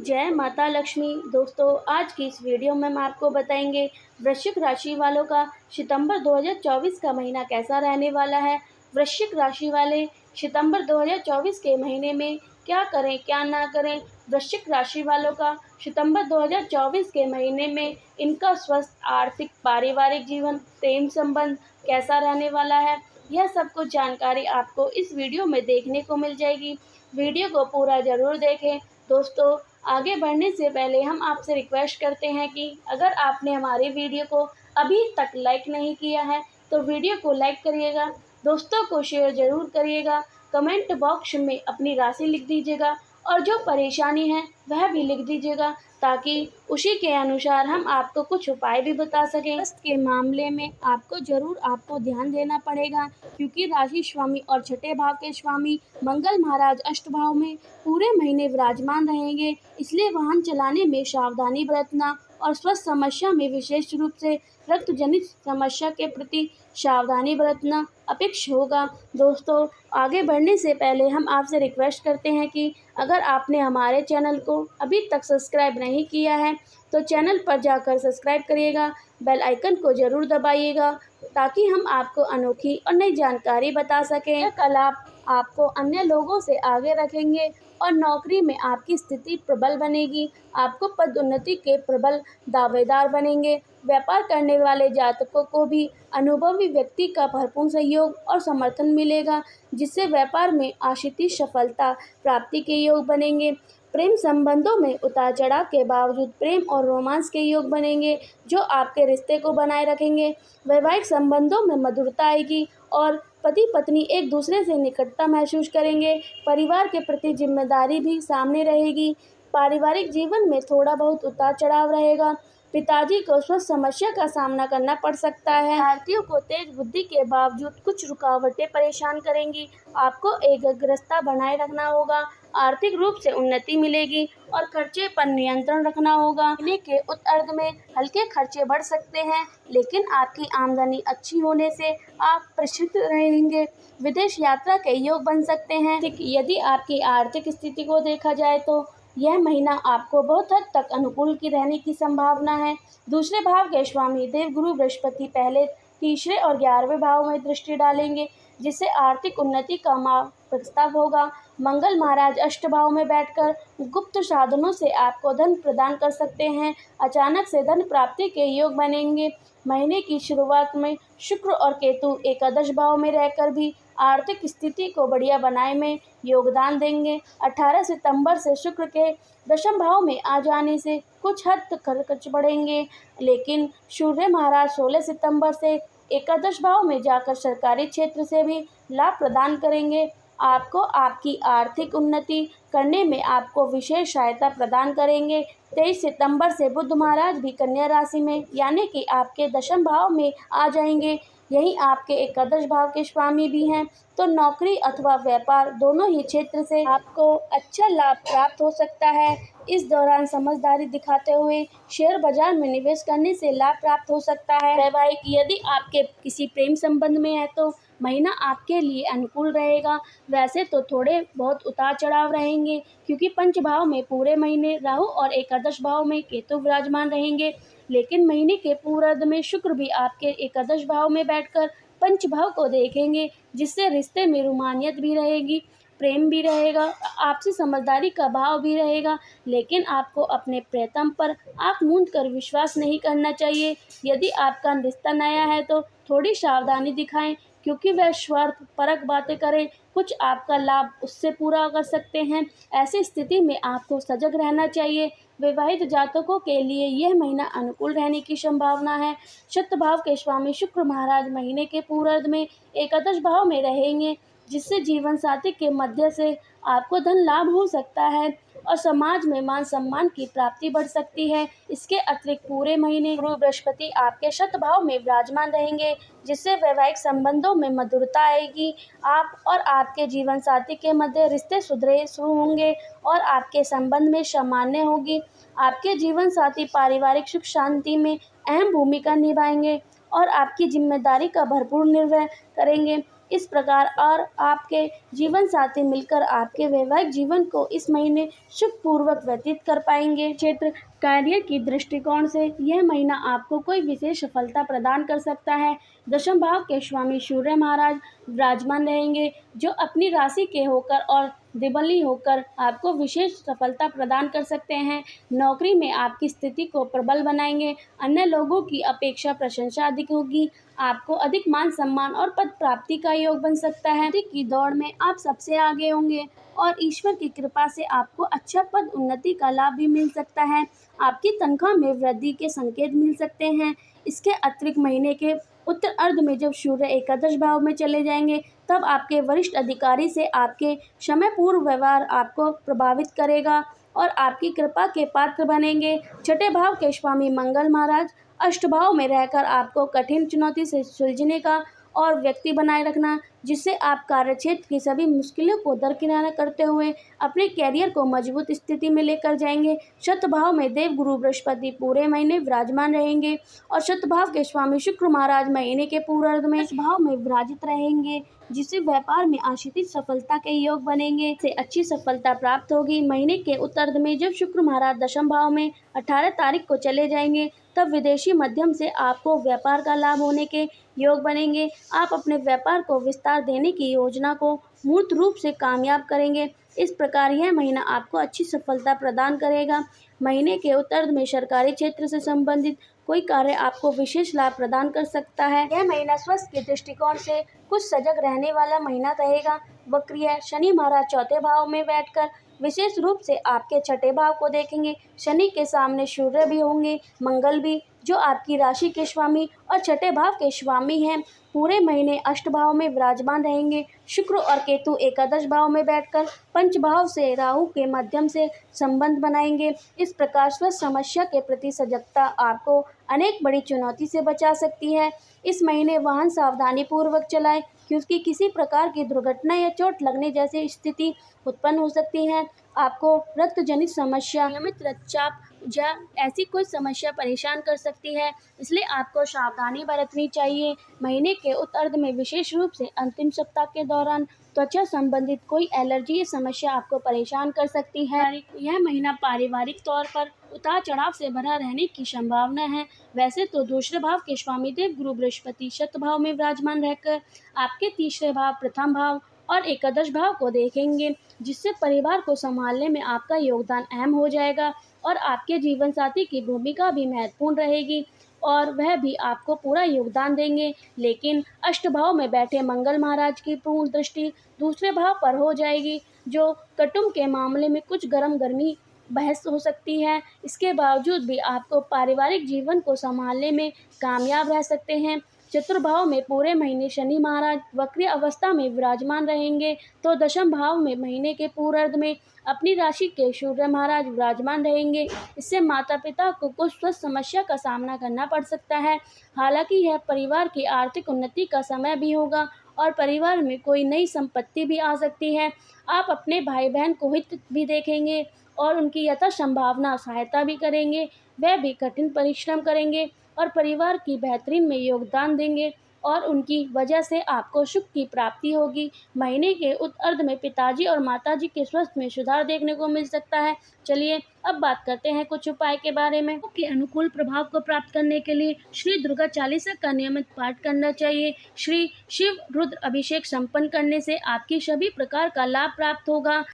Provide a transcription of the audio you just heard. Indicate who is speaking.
Speaker 1: जय माता लक्ष्मी। दोस्तों, आज की इस वीडियो में हम आपको बताएंगे वृश्चिक राशि वालों का सितंबर 2024 का महीना कैसा रहने वाला है। वृश्चिक राशि वाले सितंबर 2024 के महीने में क्या करें क्या ना करें। वृश्चिक राशि वालों का सितंबर 2024 के महीने में इनका स्वस्थ, आर्थिक, पारिवारिक जीवन, प्रेम संबंध कैसा रहने वाला है, यह सब कुछ जानकारी आपको इस वीडियो में देखने को मिल जाएगी। वीडियो को पूरा ज़रूर देखें। दोस्तों, आगे बढ़ने से पहले हम आपसे रिक्वेस्ट करते हैं कि अगर आपने हमारे वीडियो को अभी तक लाइक नहीं किया है तो वीडियो को लाइक करिएगा, दोस्तों को शेयर ज़रूर करिएगा, कमेंट बॉक्स में अपनी राशि लिख दीजिएगा और जो परेशानी है वह भी लिख दीजिएगा ताकि उसी के अनुसार हम आपको कुछ उपाय भी बता सकें। स्वास्थ्य के मामले में आपको ध्यान देना पड़ेगा क्योंकि राशि स्वामी और छठे भाव के स्वामी मंगल महाराज अष्टभाव में पूरे महीने विराजमान रहेंगे, इसलिए वाहन चलाने में सावधानी बरतना और स्वास्थ्य समस्या में विशेष रूप से रक्त जनित समस्या के प्रति सावधानी बरतना अपेक्षित होगा। दोस्तों, आगे बढ़ने से पहले हम आपसे रिक्वेस्ट करते हैं कि अगर आपने हमारे चैनल को अभी तक सब्सक्राइब नहीं किया है तो चैनल पर जाकर सब्सक्राइब करिएगा, बेल आइकन को ज़रूर दबाइएगा ताकि हम आपको अनोखी और नई जानकारी बता सकें। यह कला आपको अन्य लोगों से आगे रखेंगे और नौकरी में आपकी स्थिति प्रबल बनेगी। आपको पदोन्नति के प्रबल दावेदार बनेंगे। व्यापार करने वाले जातकों को भी अनुभवी व्यक्ति का भरपूर सहयोग और समर्थन मिलेगा, जिससे व्यापार में आशित सफलता प्राप्ति के योग बनेंगे। प्रेम संबंधों में उतार चढ़ाव के बावजूद प्रेम और रोमांस के योग बनेंगे, जो आपके रिश्ते को बनाए रखेंगे। वैवाहिक संबंधों में मधुरता आएगी और पति पत्नी एक दूसरे से निकटता महसूस करेंगे। परिवार के प्रति जिम्मेदारी भी सामने रहेगी। पारिवारिक जीवन में थोड़ा बहुत उतार चढ़ाव रहेगा। पिताजी को स्वास्थ्य समस्या का सामना करना पड़ सकता है। भारतीयों को तेज बुद्धि के बावजूद कुछ रुकावटें परेशान करेंगी। आपको एकाग्रता बनाए रखना होगा। आर्थिक रूप से उन्नति मिलेगी और खर्चे पर नियंत्रण रखना होगा। महीने के उत्तरार्ध में हल्के खर्चे बढ़ सकते हैं, लेकिन आपकी आमदनी अच्छी होने से आप प्रसन्न रहेंगे। विदेश यात्रा के योग बन सकते हैं। यदि आपकी आर्थिक स्थिति को देखा जाए तो यह महीना आपको बहुत हद तक अनुकूल की रहने की संभावना है। दूसरे भाव के स्वामी देवगुरु बृहस्पति पहले, तीसरे और 11वें भाव में दृष्टि डालेंगे, जिससे आर्थिक उन्नति का प्रस्ताव होगा। मंगल महाराज अष्टभाव में बैठकर गुप्त साधनों से आपको धन प्रदान कर सकते हैं। अचानक से धन प्राप्ति के योग बनेंगे। महीने की शुरुआत में शुक्र और केतु एकादश भाव में रहकर भी आर्थिक स्थिति को बढ़िया बनाने में योगदान देंगे। 18 सितंबर से शुक्र के दशम भाव में आ जाने से कुछ हद तक खर्च बढ़ेंगे, लेकिन सूर्य महाराज 16 सितंबर से एकादश भाव में जाकर सरकारी क्षेत्र से भी लाभ प्रदान करेंगे। आपको आपकी आर्थिक उन्नति करने में आपको विशेष सहायता प्रदान करेंगे। 23 सितंबर से बुध महाराज भी कन्या राशि में यानी कि आपके दशम भाव में आ जाएंगे। यही आपके एकादश भाव के स्वामी भी हैं, तो नौकरी अथवा व्यापार दोनों ही क्षेत्र से आपको अच्छा लाभ प्राप्त हो सकता है। इस दौरान समझदारी दिखाते हुए शेयर बाजार में निवेश करने से लाभ प्राप्त हो सकता है। वैवाहिक यदि आपके किसी प्रेम संबंध में है तो महीना आपके लिए अनुकूल रहेगा। वैसे तो थोड़े बहुत उतार चढ़ाव रहेंगे क्योंकि पंच भाव में पूरे महीने राहु और एकादश भाव में केतु विराजमान रहेंगे, लेकिन महीने के पूर्वार्ध में शुक्र भी आपके एकादश भाव में बैठकर पंच भाव को देखेंगे, जिससे रिश्ते में रोमानियत भी रहेगी, प्रेम भी रहेगा, आपसी समझदारी का भाव भी रहेगा। लेकिन आपको अपने प्रियतम पर आंख मूंद कर विश्वास नहीं करना चाहिए। यदि आपका रिश्ता नया है तो थोड़ी सावधानी दिखाएं क्योंकि वह स्वार्थ परक बातें करें, कुछ आपका लाभ उससे पूरा कर सकते हैं। ऐसी स्थिति में आपको सजग रहना चाहिए। विवाहित जातकों के लिए यह महीना अनुकूल रहने की संभावना है। शत्र भाव के स्वामी शुक्र महाराज महीने के पूर्वार्ध में एकादश भाव में रहेंगे, जिससे जीवन साथी के मध्य से आपको धन लाभ हो सकता है और समाज में मान सम्मान की प्राप्ति बढ़ सकती है। इसके अतिरिक्त पूरे महीने गुरु बृहस्पति आपके शत्र भाव में विराजमान रहेंगे, जिससे वैवाहिक संबंधों में मधुरता आएगी। आप और आपके जीवन साथी के मध्य रिश्ते सुधरे शुरू होंगे और आपके संबंध में सामान्य होगी। आपके जीवन साथी पारिवारिक सुख शांति में अहम भूमिका निभाएंगे और आपकी जिम्मेदारी का भरपूर निर्वहन करेंगे। इस प्रकार और आपके जीवन साथी मिलकर आपके वैवाहिक जीवन को इस महीने सुखपूर्वक व्यतीत कर पाएंगे। क्षेत्र कार्य की दृष्टिकोण से यह महीना आपको कोई विशेष सफलता प्रदान कर सकता है। दशम भाव के स्वामी सूर्य महाराज विराजमान रहेंगे, जो अपनी राशि के होकर और दिबली होकर आपको विशेष सफलता प्रदान कर सकते हैं। नौकरी में आपकी स्थिति को प्रबल बनाएंगे। अन्य लोगों की अपेक्षा प्रशंसा अधिक होगी। आपको अधिक मान सम्मान और पद प्राप्ति का योग बन सकता है। की दौड़ में आप सबसे आगे होंगे और ईश्वर की कृपा से आपको अच्छा पद उन्नति का लाभ भी मिल सकता है। आपकी तनख्वाह में वृद्धि के संकेत मिल सकते हैं। इसके अतिरिक्त महीने के उत्तर अर्ध में जब सूर्य एकादश भाव में चले जाएंगे, तब आपके वरिष्ठ अधिकारी से आपके समय पूर्व व्यवहार आपको प्रभावित करेगा और आपकी कृपा के पात्र बनेंगे। छठे भाव के स्वामी मंगल महाराज अष्ट भाव में रहकर आपको कठिन चुनौती से सुलझने का और व्यक्ति बनाए रखना, जिससे आप कार्यक्षेत्र की सभी मुश्किलों को दरकिनार करते हुए अपने कैरियर को मजबूत स्थिति में लेकर जाएंगे। शतभाव में देव गुरु बृहस्पति पूरे महीने विराजमान रहेंगे और शतभाव के स्वामी शुक्र महाराज महीने के पूर्वार्ध में इस भाव में विराजित रहेंगे, जिससे व्यापार में आशातीत सफलता के योग बनेंगे। से अच्छी सफलता प्राप्त होगी। महीने के उत्तरार्ध में जब शुक्र महाराज दशम भाव में 18 तारीख को चले जाएंगे, तब विदेशी माध्यम से आपको व्यापार का लाभ होने के योग बनेंगे। आप अपने व्यापार को विस्तार देने की योजना को मूर्त रूप से कामयाब करेंगे। इस प्रकार यह महीना आपको अच्छी सफलता प्रदान करेगा। महीने के उत्तरार्ध में सरकारी क्षेत्र से संबंधित कोई कार्य आपको विशेष लाभ प्रदान कर सकता है। यह महीना स्वास्थ्य के दृष्टिकोण से कुछ सजग रहने वाला महीना रहेगा। वक्रीय शनि महाराज चौथे भाव में बैठकर विशेष रूप से आपके छठे भाव को देखेंगे। शनि के सामने सूर्य भी होंगे, मंगल भी, जो आपकी राशि के स्वामी और छठे भाव के स्वामी हैं। पूरे महीने अष्ट भाव में विराजमान रहेंगे। शुक्र और केतु एकादश भाव में बैठकर पंच भाव से राहु के माध्यम से संबंध बनाएंगे। इस प्रकार स्वस्थ समस्या के प्रति सजगता आपको अनेक बड़ी चुनौती से बचा सकती है। इस महीने वाहन सावधानी पूर्वक चलाएं, क्योंकि किसी प्रकार की दुर्घटना या चोट लगने जैसी स्थिति उत्पन्न हो सकती है। आपको रक्त जनित समस्या, नियमित रक्तचाप या ऐसी कोई समस्या परेशान कर सकती है, इसलिए आपको सावधानी बरतनी चाहिए। महीने के उत्तरार्ध में विशेष रूप से अंतिम सप्ताह के दौरान त्वचा संबंधित कोई एलर्जी या समस्या आपको परेशान कर सकती है। यह महीना पारिवारिक तौर पर उतार चढ़ाव से भरा रहने की संभावना है। वैसे तो दूसरे भाव के स्वामी देव गुरु बृहस्पति शतभाव में विराजमान रहकर आपके तीसरे भाव, प्रथम भाव और एकादश भाव को देखेंगे, जिससे परिवार को संभालने में आपका योगदान अहम हो जाएगा और आपके जीवन साथी की भूमिका भी महत्वपूर्ण रहेगी और वह भी आपको पूरा योगदान देंगे। लेकिन अष्ट भाव में बैठे मंगल महाराज की पूर्ण दृष्टि दूसरे भाव पर हो जाएगी, जो कुटुंब के मामले में कुछ गर्मी बहस हो सकती है। इसके बावजूद भी आपको पारिवारिक जीवन को संभालने में कामयाब रह सकते हैं। चतुर्भाव में पूरे महीने शनि महाराज वक्री अवस्था में विराजमान रहेंगे, तो दशम भाव में महीने के पूर्वार्ध में अपनी राशि के सूर्य महाराज विराजमान रहेंगे। इससे माता पिता को कुछ स्वास्थ्य समस्या का सामना करना पड़ सकता है। हालांकि यह परिवार की आर्थिक उन्नति का समय भी होगा और परिवार में कोई नई संपत्ति भी आ सकती है। आप अपने भाई बहन को हित भी देखेंगे और उनकी यथासंभावना सहायता भी करेंगे। वह भी कठिन परिश्रम करेंगे और परिवार की बेहतरीन में योगदान देंगे और उनकी वजह से आपको सुख की प्राप्ति होगी। महीने के उत्तरार्ध में पिताजी और माताजी के स्वास्थ्य में सुधार देखने को मिल सकता है। चलिए अब बात करते हैं कुछ उपाय के बारे में। के अनुकूल प्रभाव को प्राप्त करने के लिए श्री दुर्गा चालीसा का नियमित पाठ करना चाहिए। श्री शिव रुद्र अभिषेक संपन्न करने से आपकी सभी प्रकार का लाभ प्राप्त होगा।